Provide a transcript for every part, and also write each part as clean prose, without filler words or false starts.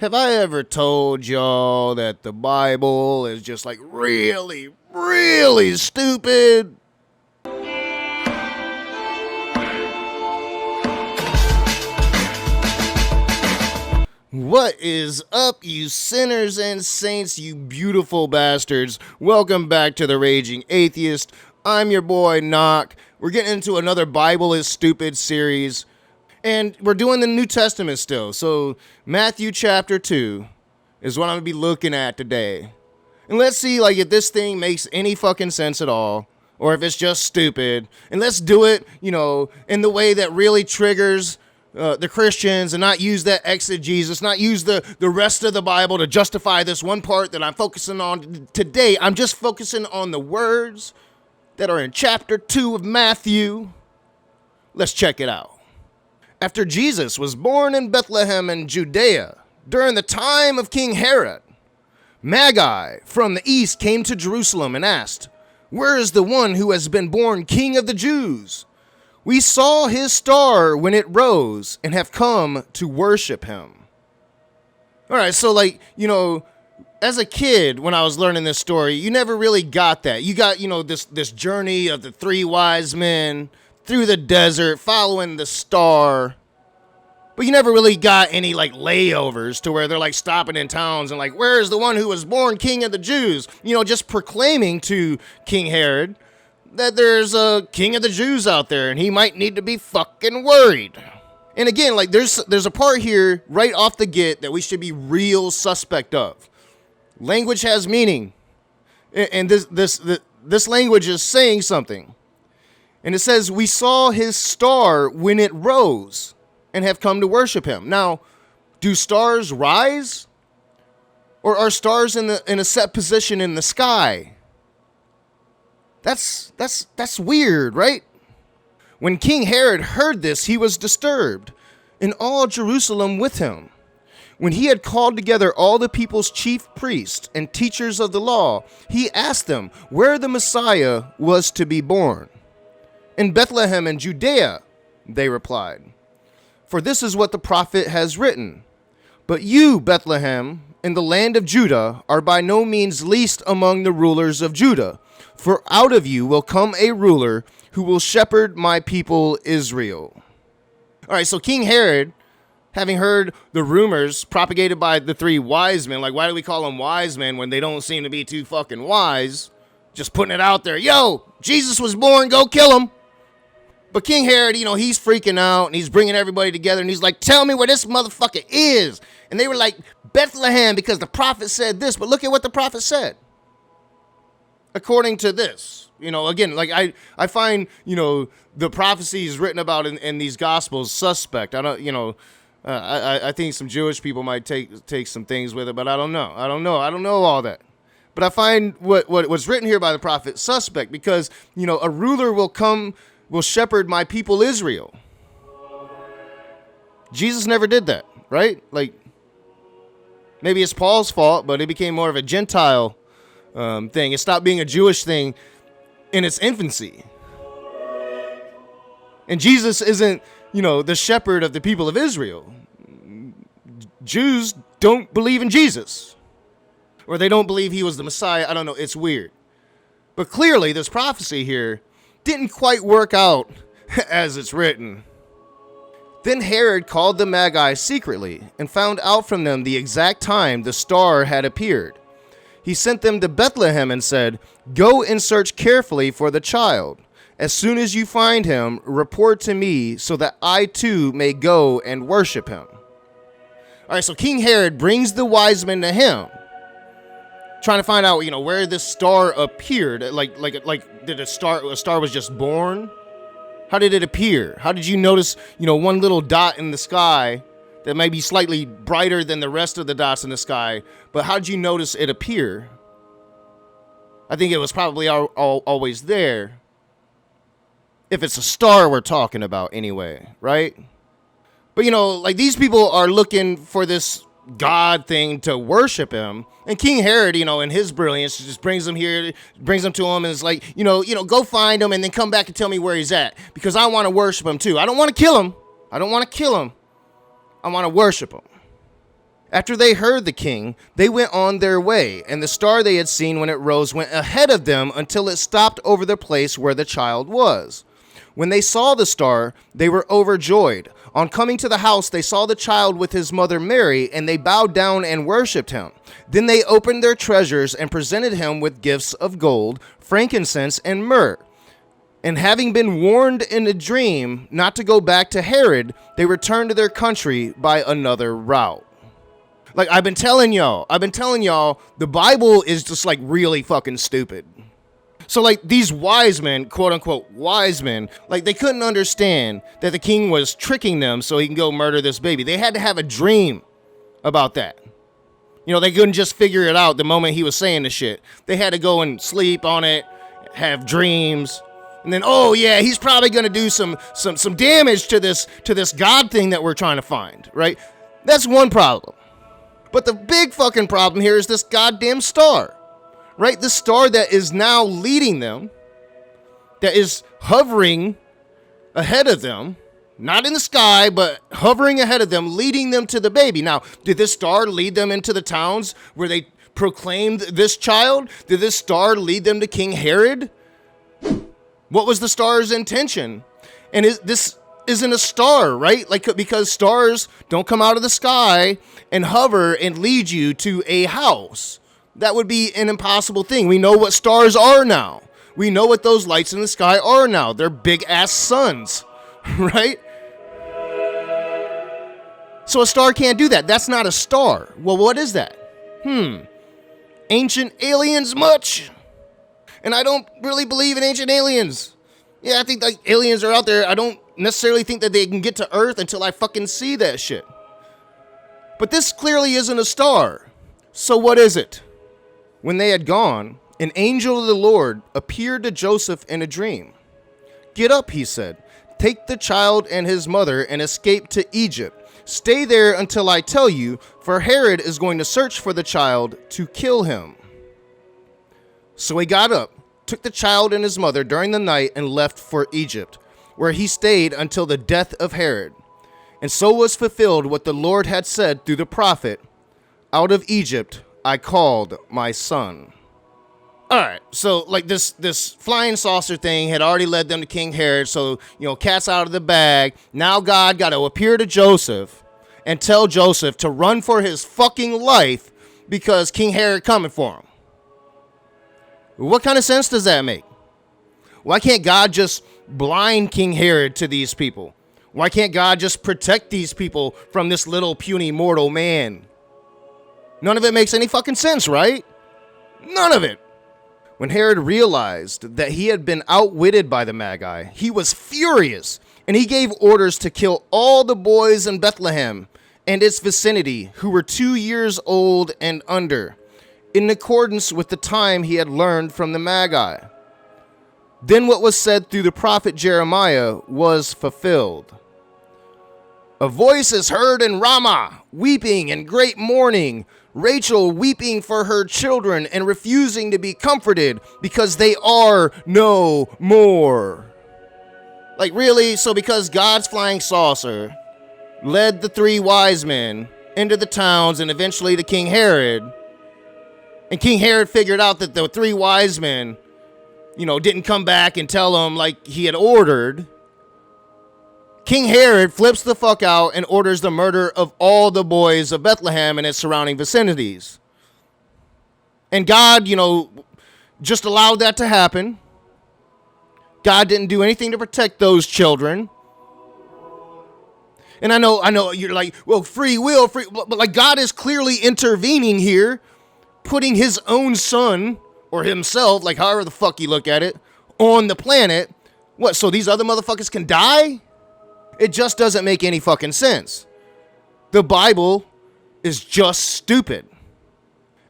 Have I ever told y'all that the Bible is just like really, really stupid? What is up, you sinners and saints, you beautiful bastards? Welcome back to The Raging Atheist. I'm your boy, Knock. We're getting into another Bible is Stupid series. And we're doing the New Testament still. So Mathew Chapter 2 is what I'm going to be looking at today. And let's see if this thing makes any fucking sense at all. Or if it's just stupid. And let's do it, in the way that really triggers the Christians, and not use that exegesis, not use the rest of the Bible to justify this one part that I'm focusing on today. I'm just focusing on the words that are in chapter 2 of Matthew. Let's check it out. After Jesus was born in Bethlehem in Judea, during the time of King Herod, Magi from the east came to Jerusalem and asked, "Where is the one who has been born King of the Jews? We saw his star when it rose and have come to worship him." All right, so as a kid, when I was learning this story, you never really got that. You got, this journey of the three wise men through the desert, following the star. But you never really got any layovers to where they're stopping in towns and where is the one who was born King of the Jews? Just proclaiming to King Herod that there's a King of the Jews out there and he might need to be fucking worried. And again, there's a part here right off the get that we should be real suspect of. Language has meaning. And this language is saying something. And it says, "We saw his star when it rose and have come to worship him." Now, do stars rise? Or are stars in a set position in the sky? That's weird, right? When King Herod heard this, he was disturbed, and all Jerusalem with him. When he had called together all the people's chief priests and teachers of the law, he asked them where the Messiah was to be born. "In Bethlehem in Judea," they replied. "For this is what the prophet has written. But you, Bethlehem, in the land of Judah, are by no means least among the rulers of Judah. For out of you will come a ruler who will shepherd my people Israel." All right, so King Herod, having heard the rumors propagated by the three wise men, why do we call them wise men when they don't seem to be too fucking wise? Just putting it out there. Yo, Jesus was born, go kill him. But King Herod, he's freaking out and he's bringing everybody together and he's like, "Tell me where this motherfucker is." And they were like, "Bethlehem, because the prophet said this." But look at what the prophet said. According to this, again, I find, the prophecies written about in these gospels suspect. I don't, I think some Jewish people might take some things with it, but I don't know. I don't know all that. But I find what's written here by the prophet suspect because, a ruler will shepherd my people Israel. Jesus never did that, right? Maybe it's Paul's fault, but it became more of a Gentile thing. It stopped being a Jewish thing in its infancy. And Jesus isn't, the shepherd of the people of Israel. Jews don't believe in Jesus. Or they don't believe he was the Messiah. I don't know. It's weird. But clearly, this prophecy here didn't quite work out as it's written. Then Herod called the Magi secretly and found out from them the exact time the star had appeared. He sent them to Bethlehem and said, "Go and search carefully for the child. As soon as you find him, report to me so that I too may go and worship him." All right, so King Herod brings the wise men to him, trying to find out, where this star appeared. Did a star was just born? How did it appear? How did you notice, one little dot in the sky that may be slightly brighter than the rest of the dots in the sky, but how did you notice it appear? I think it was probably always there. If it's a star we're talking about anyway, right? But, these people are looking for this God thing to worship him. And King Herod, in his brilliance, just brings them here, brings them to him, and is like, go find him and then come back and tell me where he's at. Because I want to worship him too. I don't want to kill him. I want to worship him. After they heard the king, they went on their way, and the star they had seen when it rose went ahead of them until it stopped over the place where the child was. When they saw the star, they were overjoyed. On coming to the house, they saw the child with his mother Mary, and they bowed down and worshipped him. Then they opened their treasures and presented him with gifts of gold, frankincense, and myrrh. And having been warned in a dream not to go back to Herod, they returned to their country by another route. Like, I've been telling y'all, the Bible is just like really fucking stupid. So like these wise men, quote unquote wise men, like they couldn't understand that the king was tricking them so he can go murder this baby. They had to have a dream about that. You know, they couldn't just figure it out the moment he was saying the shit. They had to go and sleep on it, have dreams, and then, oh yeah, he's probably gonna do some damage to this God thing that we're trying to find, right? That's one problem. But the big fucking problem here is this goddamn star, right? The star that is now leading them, that is hovering ahead of them, not in the sky, but hovering ahead of them, leading them to the baby. Now, did this star lead them into the towns where they proclaimed this child? Did this star lead them to King Herod? What was the star's intention? And this isn't a star, right? Like, because stars don't come out of the sky and hover and lead you to a house. That would be an impossible thing. We know what stars are now. We know what those lights in the sky are now. They're big ass suns, right? So a star can't do that. That's not a star. Well, what is that? Ancient aliens much? And I don't really believe in ancient aliens. Yeah, I think like aliens are out there. I don't necessarily think that they can get to Earth until I fucking see that shit. But this clearly isn't a star. So what is it? When they had gone, an angel of the Lord appeared to Joseph in a dream. "Get up," he said. "Take the child and his mother and escape to Egypt. Stay there until I tell you, for Herod is going to search for the child to kill him." So he got up, took the child and his mother during the night, and left for Egypt, where he stayed until the death of Herod. And so was fulfilled what the Lord had said through the prophet, "Out of Egypt I called my son." All right, so like this flying saucer thing had already led them to King Herod, so, you know, cat's out of the bag. Now God got to appear to Joseph and tell Joseph to run for his fucking life because King Herod coming for him. What kind of sense does that make? Why can't God just blind King Herod to these people? Why can't God just protect these people from this little puny mortal man? None of it makes any fucking sense, right? None of it. When Herod realized that he had been outwitted by the Magi, he was furious, and he gave orders to kill all the boys in Bethlehem and its vicinity who were 2 years old and under, in accordance with the time he had learned from the Magi. Then what was said through the prophet Jeremiah was fulfilled. "A voice is heard in Ramah, weeping and great mourning, Rachel weeping for her children and refusing to be comforted because they are no more." Like, really? So because God's flying saucer led the three wise men into the towns and eventually to King Herod, and King Herod figured out that the three wise men, you know, didn't come back and tell him like he had ordered, King Herod flips the fuck out and orders the murder of all the boys of Bethlehem and its surrounding vicinities. And God, you know, just allowed that to happen. God didn't do anything to protect those children. And I know you're like, well, free will, but like God is clearly intervening here, putting his own son, or himself, like however the fuck you look at it, on the planet. What, so these other motherfuckers can die? It just doesn't make any fucking sense. The Bible is just stupid.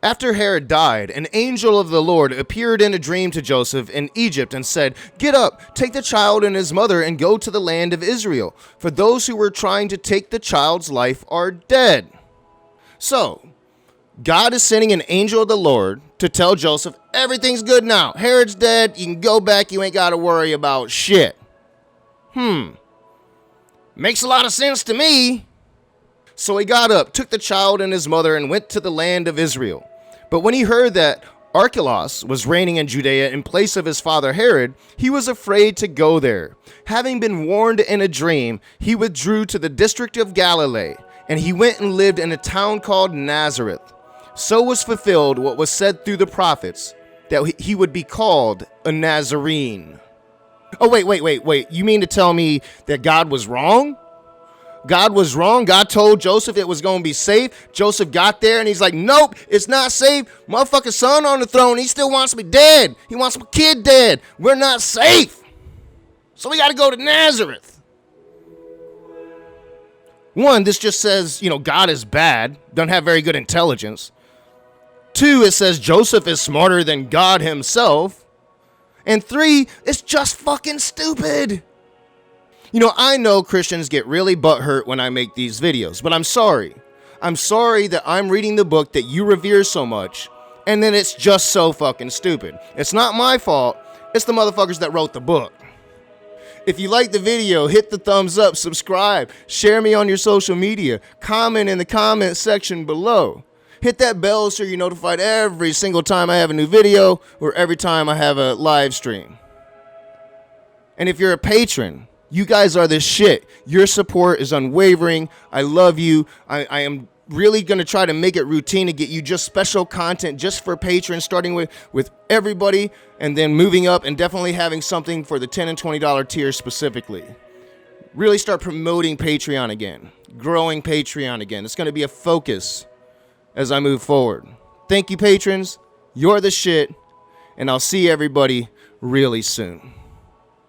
After Herod died, an angel of the Lord appeared in a dream to Joseph in Egypt and said, "Get up, take the child and his mother and go to the land of Israel, for those who were trying to take the child's life are dead." So, God is sending an angel of the Lord to tell Joseph, everything's good now. Herod's dead. You can go back. You ain't got to worry about shit. Makes a lot of sense to me. So he got up, took the child and his mother, and went to the land of Israel. But when he heard that Archelaus was reigning in Judea in place of his father Herod, he was afraid to go there. Having been warned in a dream, he withdrew to the district of Galilee, and he went and lived in a town called Nazareth. So was fulfilled what was said through the prophets, that he would be called a Nazarene. Oh, wait. You mean to tell me that God was wrong? God was wrong. God told Joseph it was going to be safe. Joseph got there and he's like, nope, it's not safe. Motherfucking son on the throne. He still wants me dead. He wants my kid dead. We're not safe. So we got to go to Nazareth. One, this just says, God is bad. Doesn't have very good intelligence. Two, it says Joseph is smarter than God himself. And three, it's just fucking stupid. I know Christians get really butthurt when I make these videos, but I'm sorry. I'm sorry that I'm reading the book that you revere so much, and then it's just so fucking stupid. It's not my fault. It's the motherfuckers that wrote the book. If you like the video, hit the thumbs up, subscribe, share me on your social media, comment in the comment section below. Hit that bell so you're notified every single time I have a new video or every time I have a live stream. And if you're a patron, you guys are the shit. Your support is unwavering. I love you. I am really going to try to make it routine to get you just special content just for patrons, starting with everybody and then moving up and definitely having something for the $10 and $20 tier specifically. Really start promoting Patreon again, growing Patreon again. It's going to be a focus as I move forward. Thank you, patrons. You're the shit. And I'll see everybody really soon.